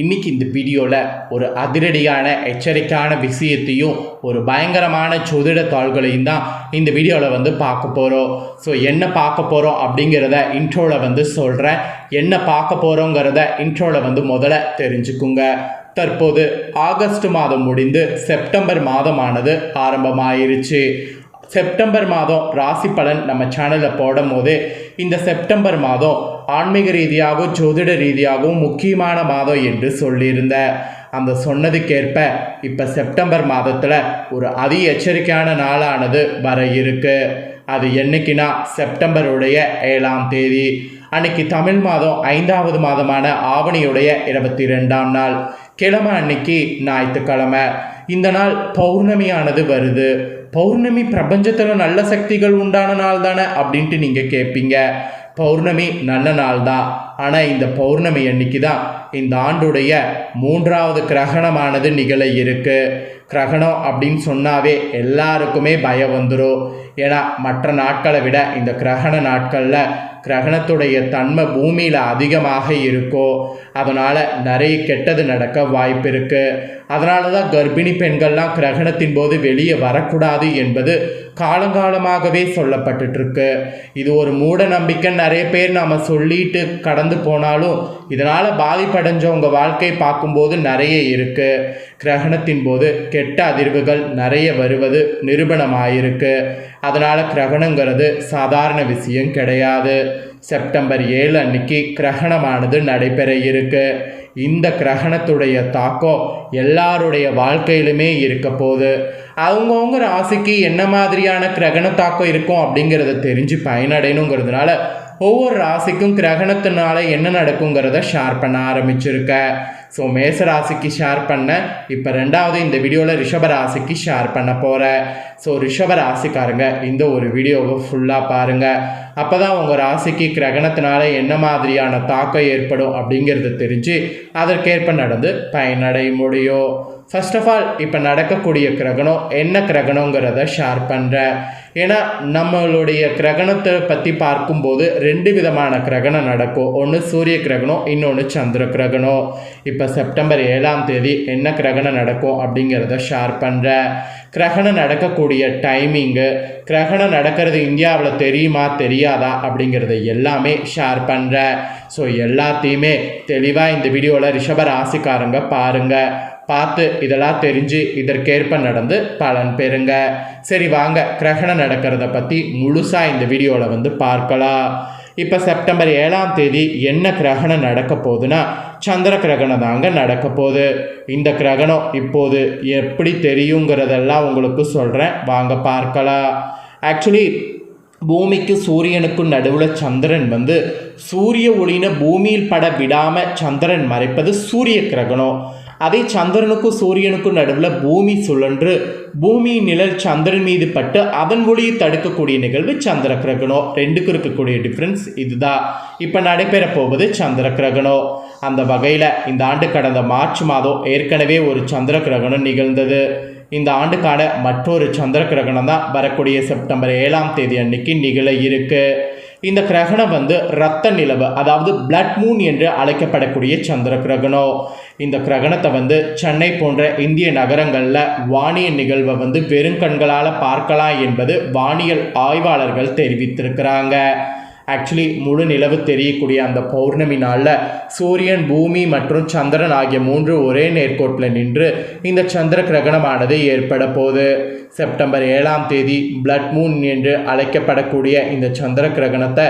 இன்றைக்கி இந்த வீடியோவில் ஒரு அதிரடியான எச்சரிக்கையான விஷயத்தையும் ஒரு பயங்கரமான ஜோதிட தாள்களையும் தான் இந்த வீடியோவில் பார்க்க போகிறோம். ஸோ என்ன பார்க்க போகிறோம் அப்படிங்கிறத இன்ட்ரோவில் சொல்கிறேன். என்ன பார்க்க போகிறோங்கிறத இன்ட்ரோவில் முதல்ல தெரிஞ்சுக்குங்க. தற்போது ஆகஸ்ட் மாதம் முடிந்து செப்டம்பர் மாதமானது ஆரம்பமாயிருச்சு. செப்டம்பர் மாதம் ராசி பலன் நம்ம சேனலில் போடும் போது இந்த செப்டம்பர் மாதம் ஆன்மீக ரீதியாகவும் ஜோதிட ரீதியாகவும் முக்கியமான மாதம் என்று சொல்லியிருந்தேன். அந்த சொன்னதுக்கேற்ப இப்போ செப்டம்பர் மாதத்தில் ஒரு அதி எச்சரிக்கையான நாளானது வர இருக்கு. அது என்னைக்குன்னா செப்டம்பருடைய 7ஆம் தேதி அன்னைக்கு தமிழ் மாதம் 5வது மாதமான ஆவணியுடைய 22ஆம் நாள் கிழமை அன்னைக்கு ஞாயிற்றுக்கிழமை. இந்த நாள் பௌர்ணமியானது வருது. பௌர்ணமி பிரபஞ்சத்தில் நல்ல சக்திகள் உண்டான நாள் தானே அப்படின்ட்டு நீங்கள் கேட்பீங்க. பௌர்ணமி நல்ல நாள் தான். ஆனால் இந்த பௌர்ணமி அன்னைக்கு தான் இந்த ஆண்டுடைய 3வது கிரகணமானது நிகழ இருக்கு. கிரகணம் அப்படின்னு சொன்னாவே எல்லாருக்குமே பயம் வந்துடும். ஏன்னா மற்ற நாட்களை விட இந்த கிரகண நாட்களில் கிரகணத்துடைய தன்மை பூமியில் அதிகமாக இருக்கும். அதனால் நிறைய கெட்டது நடக்க வாய்ப்பு இருக்குது. அதனால தான் கர்ப்பிணி பெண்கள்லாம் கிரகணத்தின் போது வெளியே வரக்கூடாது என்பது காலங்காலமாகவே சொல்லப்பட்டுருக்கு. இது ஒரு மூட நம்பிக்கை. நிறைய பேர் நாம் சொல்லிட்டு கடந்து போனாலும் இதனால் பாதிப்படைஞ்சவங்க வாழ்க்கை பார்க்கும்போது நிறைய இருக்குது. கிரகணத்தின் போது கெட்ட அதிர்வுகள் நிறைய வருவது நிரூபணமாயிருக்கு. அதனால் கிரகணங்கிறது சாதாரண விஷயம் கிடையாது. செப்டம்பர் 7 அன்னைக்கு கிரகணமானது நடைபெற இருக்கு. இந்த கிரகணத்துடைய தாக்கம் எல்லாருடைய வாழ்க்கையிலுமே இருக்க போகுது. அவங்கவுங்க ராசிக்கு என்ன மாதிரியான கிரகண தாக்கம் இருக்கும் அப்படிங்கிறத தெரிஞ்சு பயனடையணுங்கிறதுனால ஒவ்வொரு ராசிக்கும் கிரகணத்தினால என்ன நடக்குங்கிறத ஷேர் பண்ண ஆரம்பிச்சிருக்கேன். ஸோ மேச ராசிக்கு ஷேர் பண்ண இப்போ 2வது இந்த வீடியோவில் ரிஷப ராசிக்கு ஷேர் பண்ண போகிறேன். ஸோ ரிஷப ராசிக்காரங்க இந்த ஒரு வீடியோவை ஃபுல்லாக பாருங்கள். அப்போ தான் உங்கள் ராசிக்கு கிரகணத்தினால என்ன மாதிரியான தாக்கம் ஏற்படும் அப்படிங்கிறத தெரிஞ்சு அதற்கேற்ப நடந்து பயனடைய முடியும். ஃபர்ஸ்ட் ஆஃப் ஆல் இப்போ நடக்கக்கூடிய கிரகணம் என்ன கிரகணங்கிறத ஷேர் பண்ணுறேன். ஏன்னா நம்மளுடைய கிரகணத்தை பற்றி பார்க்கும்போது 2 விதமான கிரகணம் நடக்கும். ஒன்று சூரிய கிரகணம், இன்னொன்று சந்திர கிரகணம். இப்போ செப்டம்பர் 7ஆம் தேதி என்ன கிரகணம் நடக்கும் அப்படிங்கிறத ஷேர் பண்ணுறேன். கிரகணம் நடக்கக்கூடிய டைமிங்கு, கிரகணம் நடக்கிறது இந்தியாவில் தெரியுமா தெரியாதா அப்படிங்கிறத எல்லாமே ஷேர் பண்ணுறேன். ஸோ எல்லாத்தையுமே தெளிவாக இந்த வீடியோவில் ரிஷப ராசிக்காரங்க பாருங்கள். பார்த்து இதெல்லாம் தெரிஞ்சு இதற்கேற்ப நடந்து பலன் பெறுங்க. சரி வாங்க கிரகணம் நடக்கிறத பற்றி முழுசாக இந்த வீடியோவில் பார்க்கலாம். இப்போ செப்டம்பர் 7ஆம் தேதி என்ன கிரகணம் நடக்க போகுதுன்னா சந்திர கிரகணம் தாங்க நடக்க போகுது. இந்த கிரகணம் இப்போது எப்படி தெரியுங்கிறதெல்லாம் உங்களுக்கு சொல்கிறேன், வாங்க பார்க்கலாம். ஆக்சுவலி பூமிக்கு சூரியனுக்கும் நடுவில் சந்திரன் சூரிய ஒளினை பூமியில் பட விடாமல் சந்திரன் மறைப்பது சூரிய கிரகணம். அதே சந்திரனுக்கும் சூரியனுக்கும் நடுவில் பூமி சுழன்று பூமியின் நிழல் சந்திரன் மீது பட்டு அதன் ஒளியை தடுக்கக்கூடிய நிகழ்வு சந்திர கிரகணம். 2க்கும் இருக்கக்கூடிய டிஃப்ரென்ஸ் இதுதான். இப்போ நடைபெற போவது சந்திர கிரகணம். அந்த வகையில் இந்த ஆண்டு கடந்த மார்ச் மாதம் ஏற்கனவே ஒரு சந்திர கிரகணம் நிகழ்ந்தது. இந்த ஆண்டுக்கான மற்றொரு சந்திர கிரகணம் தான் வரக்கூடிய செப்டம்பர் 7ஆம் தேதி அன்னைக்கு நிகழ இருக்கு. இந்த கிரகணம் இரத்த நிலவு, அதாவது பிளட் மூன் என்று அழைக்கப்படக்கூடிய சந்திர கிரகணம். இந்த கிரகணத்தை சென்னை போன்ற இந்திய நகரங்களில் வானியல் நிகழ்வை வெறும் கண்களால் பார்க்கலாம் என்பது வானியல் ஆய்வாளர்கள் தெரிவித்திருக்கிறாங்க. ஆக்சுவலி முழு நிலவு தெரியக்கூடிய அந்த பௌர்ணமி நாளில் சூரியன், பூமி மற்றும் சந்திரன் ஆகிய 3 ஒரே நேர்கோட்டில் நின்று இந்த சந்திர கிரகணமானது ஏற்பட போகுது. செப்டம்பர் 7ஆம் தேதி பிளட் மூன் என்று அழைக்கப்படக்கூடிய இந்த சந்திர கிரகணத்தை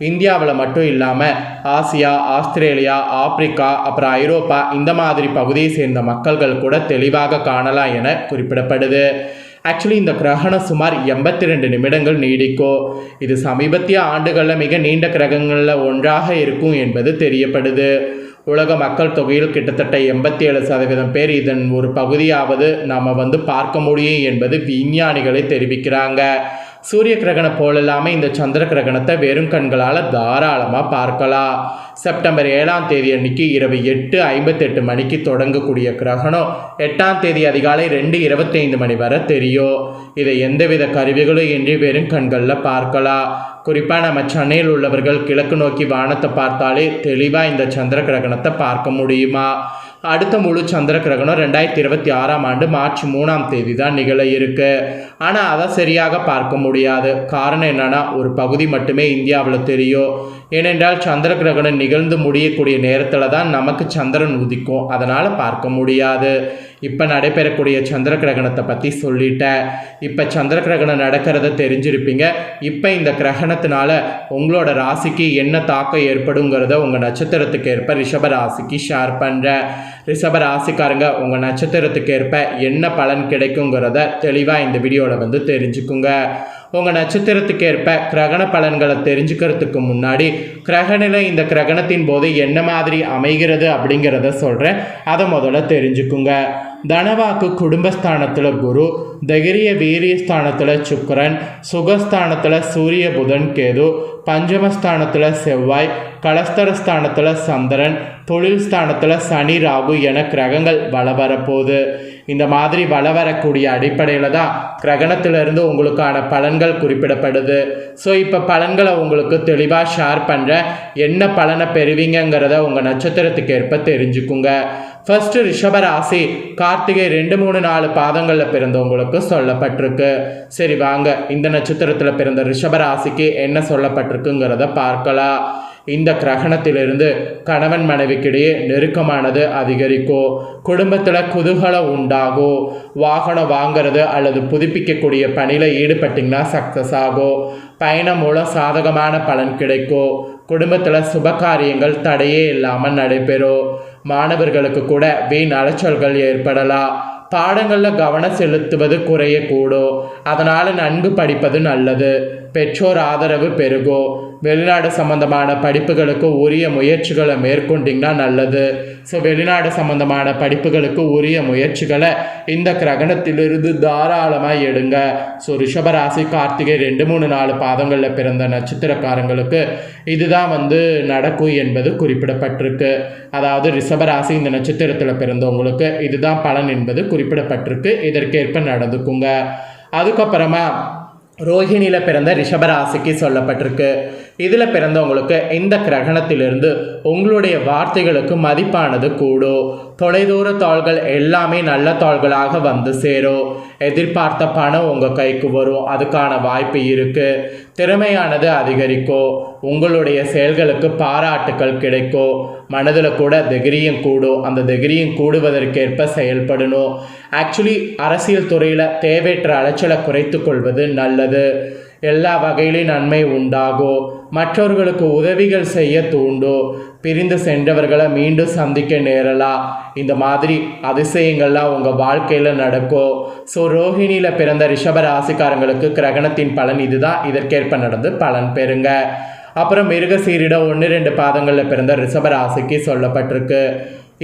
இந்தியாவில் மட்டும் இல்லாமல் ஆசியா, ஆஸ்திரேலியா, ஆப்பிரிக்கா, அப்புறம் ஐரோப்பா இந்த மாதிரி பகுதியை சேர்ந்த மக்கள்கள் கூட தெளிவாக காணலாம் என குறிப்பிடப்படுது. ஆக்சுவலி இந்த கிரகணம் சுமார் 82 நிமிடங்கள் நீடிக்கும். இது சமீபத்திய ஆண்டுகளில் மிக நீண்ட கிரகங்களில் ஒன்றாக இருக்கும் என்பது தெரியப்படுது. உலக மக்கள் தொகையில் கிட்டத்தட்ட 87% பேர் இதன் ஒரு பகுதியாவது நாம் பார்க்க முடியும் என்பது விஞ்ஞானிகளை தெரிவிக்கிறாங்க. சூரிய கிரகணம் போல் இல்லாமல் இந்த சந்திர கிரகணத்தை வெறும் கண்களால் தாராளமாக பார்க்கலாம். செப்டம்பர் 7ஆம் தேதி அன்னைக்கு இரவு 8:58 மணிக்கு தொடங்கக்கூடிய கிரகணம் 8ஆம் தேதி அதிகாலை 2:25 மணி வரை தெரியும். இதை எந்தவித கருவிகளும் இன்றி வெறும் கண்களில் பார்க்கலாம். குறிப்பாக நம்ம சென்னையில் உள்ளவர்கள் கிழக்கு நோக்கி வானத்தை பார்த்தாலே தெளிவாக இந்த சந்திர கிரகணத்தை பார்க்க முடியுமா. அடுத்த முழு சந்திர கிரகணம் 2026ஆம் ஆண்டு மார்ச் 3ஆம் தேதி தான் நிகழ இருக்கு. ஆனால் அதை சரியாக பார்க்க முடியாது. காரணம் என்னன்னா, ஒரு பகுதி மட்டுமே இந்தியாவில் தெரியும். ஏனென்றால் சந்திர கிரகணம் நிகழ்ந்து முடியக்கூடிய நேரத்தில் தான் நமக்கு சந்திரன் உதிக்கும். அதனால் பார்க்க முடியாது. இப்போ நடைபெறக்கூடிய சந்திர கிரகணத்தை பற்றி சொல்லிட்டேன். இப்போ சந்திர கிரகணம் நடக்கிறத தெரிஞ்சிருப்பீங்க. இப்போ இந்த கிரகணத்தினால உங்களோட ராசிக்கு என்ன தாக்கம் ஏற்படுங்கிறத உங்கள் நட்சத்திரத்துக்கு ஏற்ப ரிஷப ராசிக்கு ஷேர் பண்ணுறேன். ரிஷப ராசிக்காரங்க உங்கள் நட்சத்திரத்துக்கு ஏற்ப என்ன பலன் கிடைக்குங்கிறத தெளிவாக இந்த வீடியோவில் தெரிஞ்சுக்குங்க. உங்கள் நட்சத்திரத்துக்கு ஏற்ப கிரகண பலன்களை தெரிஞ்சுக்கிறதுக்கு முன்னாடி கிரகநிலை இந்த கிரகணத்தின் போது என்ன மாதிரி அமைகிறது அப்படிங்கிறத சொல்கிறேன். அதை முதல்ல தெரிஞ்சுக்குங்க. தனவாக்கு குடும்பஸ்தானத்தில் குரு, தைரிய வீரியஸ்தானத்தில் சுக்கிரன், சுகஸ்தானத்தில் சூரிய புதன் கேது, பஞ்சமஸ்தானத்தில் செவ்வாய், கலஸ்தரஸ்தானத்தில் சந்திரன், தொழில் ஸ்தானத்தில் சனி ராகு என கிரகங்கள் வள வரப்போகுது. இந்த மாதிரி வள வரக்கூடிய அடிப்படையில் தான் கிரகணத்திலிருந்து உங்களுக்கான பலன்கள் குறிப்பிடப்படுது. ஸோ இப்போ பலன்களை உங்களுக்கு தெளிவாக ஷேர் பண்ணுறேன். என்ன பலனை பெறுவீங்கிறத உங்கள் நட்சத்திரத்துக்கு ஏற்ப தெரிஞ்சுக்குங்க. ஃபர்ஸ்ட் ரிஷப ராசி கார்த்திகை 2, 3, 4 பாதங்களில் பிறந்தவங்களுக்கு சொல்லப்பட்டிருக்கு. சரி வாங்க, இந்த நட்சத்திரத்தில் பிறந்த ரிஷப ராசிக்கு என்ன சொல்லப்பட்டிருக்குங்கிறத பார்க்கலாம். இந்த கிரகணத்திலிருந்து கணவன் மனைவிக்கிடையே நெருக்கமானது அதிகரிக்கும். குடும்பத்தில் குதூகலம் உண்டாகும். வாகனம் வாங்கிறது அல்லது புதுப்பிக்கக்கூடிய பணியில் ஈடுபட்டிங்கன்னா சக்ஸஸ் ஆகும். பயணம் மூலம் சாதகமான பலன் கிடைக்கும். குடும்பத்தில் சுபகாரியங்கள் தடையே இல்லாமல் நடைபெறும். மாணவர்களுக்கு கூட வீண் அலைச்சல்கள் ஏற்படலாம். பாடங்களில் கவனம் செலுத்துவது குறையக்கூடும். அதனால் நன்கு படிப்பது நல்லது. பெற்றோர் ஆதரவு பெருகும். வெளிநாடு சம்பந்தமான படிப்புகளுக்கு உரிய முயற்சிகளை மேற்கொண்டிங்கன்னா நல்லது. ஸோ வெளிநாடு சம்பந்தமான படிப்புகளுக்கு உரிய முயற்சிகளை இந்த கிரகணத்திலிருந்து தாராளமாக எடுங்க. ஸோ ரிஷபராசி கார்த்திகை 2, 3, 4 பாதங்களில் பிறந்த நட்சத்திரக்காரங்களுக்கு இதுதான் நடக்கும் என்பது குறிப்பிடப்பட்டிருக்கு. அதாவது ரிஷபராசி இந்த நட்சத்திரத்தில் பிறந்தவங்களுக்கு இதுதான் பலன் என்பது குறிப்பிடப்பட்டிருக்கு. இதற்கேற்ப நடந்துக்குங்க. அதுக்கப்புறமா ரோஹிணியில் பிறந்த ரிஷபராசிக்கு சொல்லப்பட்டிருக்கு. இதில் பிறந்தவங்களுக்கு இந்த கிரகணத்திலிருந்து உங்களுடைய வார்த்தைகளுக்கு மதிப்பானது கூடும். தொலைதூர தாள்கள் எல்லாமே நல்ல தாள்களாக சேரும். எதிர்பார்த்த பணம் உங்கள் கைக்கு வரும். அதுக்கான வாய்ப்பு இருக்குது. திறமையானது அதிகரிக்கும். உங்களுடைய செயல்களுக்கு பாராட்டுக்கள் கிடைக்கும். மனதில் கூட தைரியம் கூடும். அந்த தைரியம் கூடுவதற்கேற்ப செயல்படணும். ஆக்சுவலி அரசியல் துறையில் தேவையற்ற அலைச்சலை குறைத்து கொள்வது நல்லது. எல்லா வகையிலும் நன்மை உண்டாகும். மற்றவர்களுக்கு உதவிகள் செய்ய தூண்டும். பிரிந்து சென்றவர்களை மீண்டும் சந்திக்க நேரலாம். இந்த மாதிரி அதிசயங்கள்லாம் உங்கள் வாழ்க்கையில் நடக்கும். ஸோ ரோஹிணியில் பிறந்த ரிஷப ராசிக்காரங்களுக்கு கிரகணத்தின் பலன் இதுதான். இதற்கேற்ப நடந்து பலன் பெறுங்க. அப்புறம் மிருகசீரிட 1, 2 பாதங்களில் பிறந்த ரிஷப ராசிக்கு சொல்லப்பட்டிருக்கு.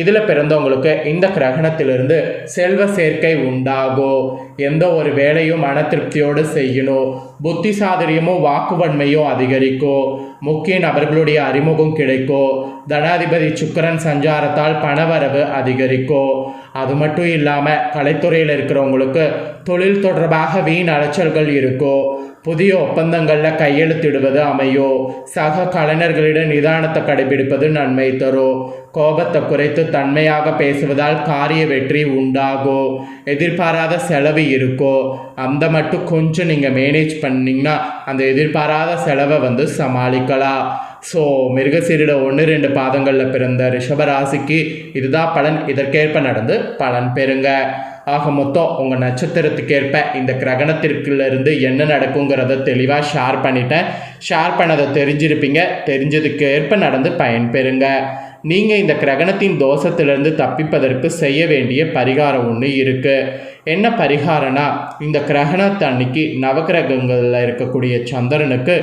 இதில் பிறந்தவங்களுக்கு இந்த கிரகணத்திலிருந்து செல்வ சேர்க்கை உண்டாகும். எந்த ஒரு வேலையும் மன திருப்தியோடு செய்யணும். புத்தி சாதுரியமும் வாக்குவன்மையும் அதிகரிக்கும். முக்கிய நபர்களுடைய அறிமுகம் கிடைக்கும். தனாதிபதி சுக்கிரன் சஞ்சாரத்தால் பணவரவு அதிகரிக்கும். அது மட்டும் இல்லாமல் கலைத்துறையில் இருக்கிறவங்களுக்கு தொழில் தொடர்பாக வீண் அலைச்சல்கள் இருக்கும். புதிய ஒப்பந்தங்களில் கையெழுத்திடுவது அமையும். சக கலைஞர்களிடம் நிதானத்தை கடைபிடிப்பது நன்மை தரும். கோபத்தை குறைத்து தன்மையாக பேசுவதால் காரிய வெற்றி உண்டாகும். எதிர்பாராத செலவு இருக்கும். அந்த மட்டும் கொஞ்சம் நீங்கள் மேனேஜ் பண்ணிங்கன்னா அந்த எதிர்பாராத செலவை சமாளிக்கலாம். ஸோ மிருகசீரிட 1, 2 பாதங்களில் பிறந்த ரிஷபராசிக்கு இதுதான் பலன். இதற்கேற்ப நடந்து பலன் பெறுங்க. ஆக மொத்தம் உங்கள் நட்சத்திரத்துக்கேற்ப இந்த கிரகணத்திற்குலேருந்து என்ன நடக்குங்கிறத தெளிவாக ஷேர் பண்ணிட்டேன். ஷேர் பண்ணதை தெரிஞ்சிருப்பீங்க. தெரிஞ்சதுக்கு ஏற்ப நடந்து பயன்பெறுங்க. நீங்கள் இந்த கிரகணத்தின் தோஷத்திலிருந்து தப்பிப்பதற்கு செய்ய வேண்டிய பரிகாரம் ஒன்று இருக்குது. என்ன பரிகாரம்னா, இந்த கிரகணத்து அன்னைக்கு நவகிரகங்களில் இருக்கக்கூடிய சந்திரனுக்கு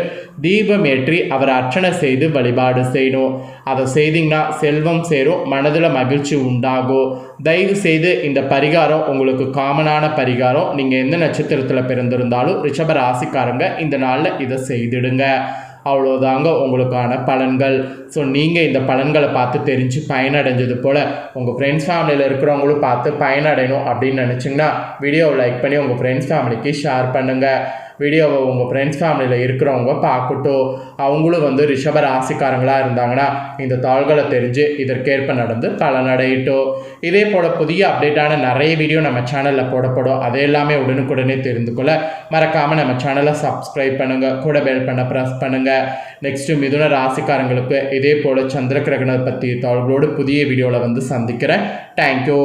தீபம் ஏற்றி அவர் அர்ச்சனை செய்து வழிபாடு செய்யணும். அதை செய்திங்கன்னா செல்வம் சேரும். மனதில் மகிழ்ச்சி உண்டாகும். தயவு செய்து இந்த பரிகாரம் உங்களுக்கு காமனான பரிகாரம். நீங்கள் எந்த நட்சத்திரத்தில் பிறந்திருந்தாலும் ரிஷப ராசிக்காரங்க இந்த நாளில் இதை செய்திடுங்க. அவ்வளோதாங்க உங்களுக்கான பலன்கள். ஸோ நீங்கள் இந்த பலன்களை பார்த்து தெரிஞ்சு பயனடைஞ்சது போல் உங்கள் ஃப்ரெண்ட்ஸ் ஃபேமிலியில் இருக்கிறவங்களும் பார்த்து பயனடையணும் அப்படின்னு நினச்சிங்கன்னா வீடியோவை லைக் பண்ணி உங்கள் ஃப்ரெண்ட்ஸ் ஃபேமிலிக்கு ஷேர் பண்ணுங்கள். வீடியோவை உங்கள் ஃப்ரெண்ட்ஸ் ஃபேமிலியில் இருக்கிறவங்க பார்க்கட்டும். அவங்களும் வந்து ரிஷப ராசிக்காரங்களாக இருந்தாங்கன்னா இந்த தாள்களை தெரிஞ்சு இதற்கேற்ப நடந்து பலனடையட்டும். இதே போல் புதிய அப்டேட்டான நிறைய வீடியோ நம்ம சேனலில் போடப்படும். அதை எல்லாமே உடனுக்குடனே தெரிந்து கொள்ள மறக்காமல் நம்ம சேனலை சப்ஸ்கிரைப் பண்ணுங்கள், கூட பெல் பண்ண ப்ரெஸ் பண்ணுங்கள். நெக்ஸ்ட்டு மிதுன ராசிக்காரங்களுக்கு இதே போல் சந்திர கிரகணத்தை பற்றி தாள்களோடு புதிய வீடியோவில் வந்து சந்திக்கிறேன். தேங்க்யூ.